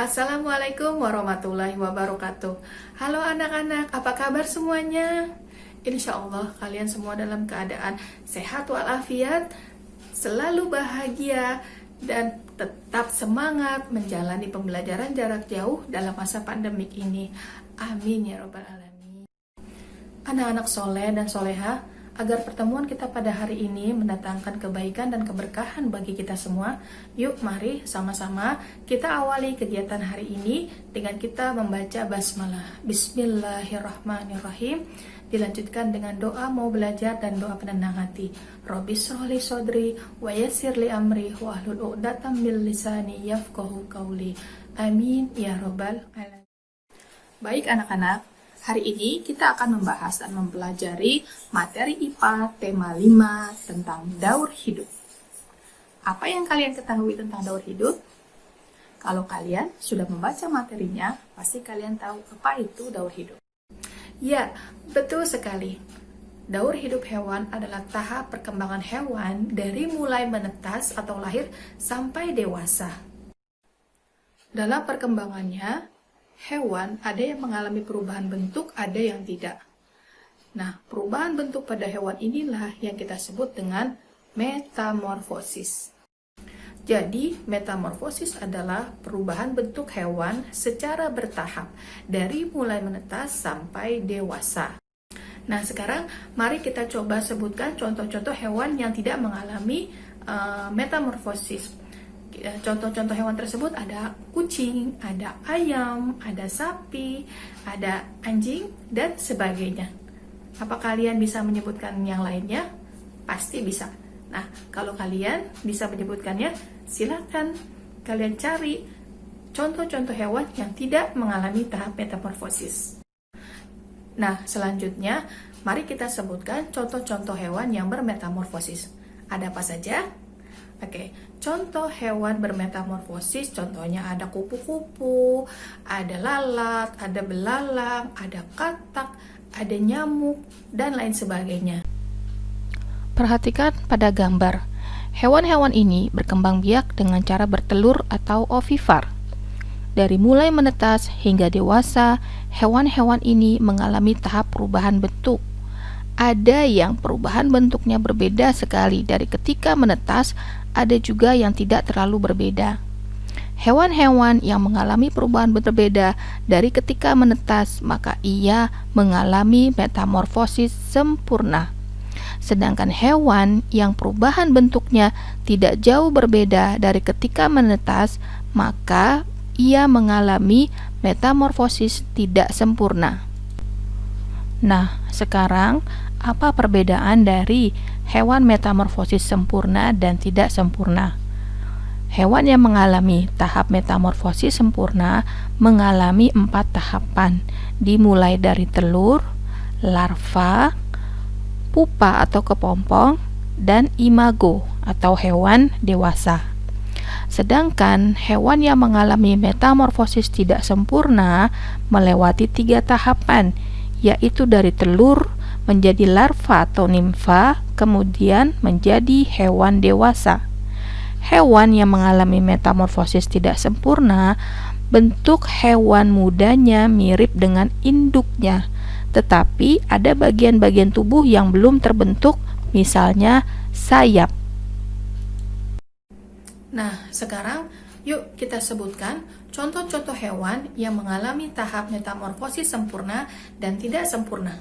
Assalamualaikum warahmatullahi wabarakatuh. Halo anak-anak, apa kabar semuanya? Insya Allah kalian semua dalam keadaan sehat walafiat, selalu bahagia, dan tetap semangat menjalani pembelajaran jarak jauh dalam masa pandemik ini. Amin ya robbal alamin. Anak-anak soleh dan soleha, agar pertemuan kita pada hari ini mendatangkan kebaikan dan keberkahan bagi kita semua, yuk mari sama-sama kita awali kegiatan hari ini dengan kita membaca basmalah. Bismillahirrahmanirrahim. Dilanjutkan dengan doa mau belajar dan doa penenang hati. Robbi shrahli sodri wa yassir li amri wa hlul 'uqdatam min lisani yafqahu qawli. Amin ya robbal alamin. Baik anak-anak, hari ini kita akan membahas dan mempelajari materi IPA tema 5 tentang daur hidup. Apa yang kalian ketahui tentang daur hidup? Kalau kalian sudah membaca materinya, pasti kalian tahu apa itu daur hidup. Ya, betul sekali. Daur hidup hewan adalah tahap perkembangan hewan dari mulai menetas atau lahir sampai dewasa. Dalam perkembangannya, hewan ada yang mengalami perubahan bentuk, ada yang tidak. Nah, perubahan bentuk pada hewan inilah yang kita sebut dengan metamorfosis. Jadi, metamorfosis adalah perubahan bentuk hewan secara bertahap dari mulai menetas sampai dewasa. Nah, sekarang mari kita coba sebutkan contoh-contoh hewan yang tidak mengalami metamorfosis. Contoh-contoh hewan tersebut ada kucing, ada ayam, ada sapi, ada anjing, dan sebagainya. Apa kalian bisa menyebutkan yang lainnya? Pasti bisa. Nah, kalau kalian bisa menyebutkannya, silakan kalian cari contoh-contoh hewan yang tidak mengalami tahap metamorfosis. Nah, selanjutnya, mari kita sebutkan contoh-contoh hewan yang bermetamorfosis. Ada apa saja? Oke, contoh hewan bermetamorfosis, contohnya ada kupu-kupu, ada lalat, ada belalang, ada katak, ada nyamuk, dan lain sebagainya. Perhatikan pada gambar. Hewan-hewan ini berkembang biak dengan cara bertelur atau ovivar. Dari mulai menetas hingga dewasa, hewan-hewan ini mengalami tahap perubahan bentuk. Ada yang perubahan bentuknya berbeda sekali dari ketika menetas, ada juga yang tidak terlalu berbeda. Hewan-hewan yang mengalami perubahan berbeda dari ketika menetas, maka ia mengalami metamorfosis sempurna. Sedangkan hewan yang perubahan bentuknya tidak jauh berbeda dari ketika menetas, maka ia mengalami metamorfosis tidak sempurna. Nah, sekarang apa perbedaan dari hewan metamorfosis sempurna dan tidak sempurna? Hewan yang mengalami tahap metamorfosis sempurna mengalami 4 tahapan, dimulai dari telur, larva, pupa atau kepompong, dan imago atau hewan dewasa. Sedangkan hewan yang mengalami metamorfosis tidak sempurna melewati 3 tahapan, yaitu dari telur menjadi larva atau nimfa, kemudian menjadi hewan dewasa. Hewan yang mengalami metamorfosis tidak sempurna, bentuk hewan mudanya mirip dengan induknya, tetapi ada bagian-bagian tubuh yang belum terbentuk, misalnya sayap. Nah, sekarang yuk kita sebutkan contoh-contoh hewan yang mengalami tahap metamorfosis sempurna dan tidak sempurna.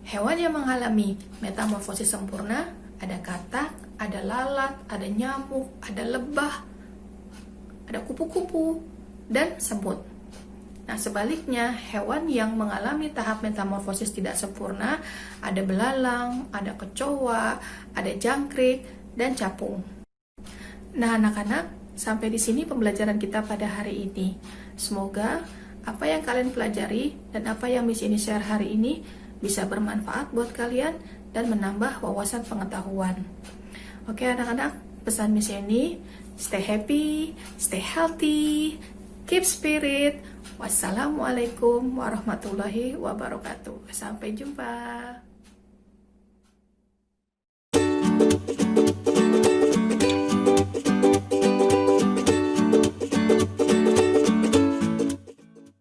Hewan yang mengalami metamorfosis sempurna ada katak, ada lalat, ada nyamuk, ada lebah, ada kupu-kupu, dan semut. Nah, sebaliknya, hewan yang mengalami tahap metamorfosis tidak sempurna ada belalang, ada kecoa, ada jangkrik, dan capung. Nah, anak-anak, sampai di sini pembelajaran kita pada hari ini. Semoga apa yang kalian pelajari dan apa yang Miss ini share hari ini bisa bermanfaat buat kalian dan menambah wawasan pengetahuan. Oke anak-anak, pesan Miss ini, stay happy, stay healthy, keep spirit. Wassalamualaikum warahmatullahi wabarakatuh. Sampai jumpa.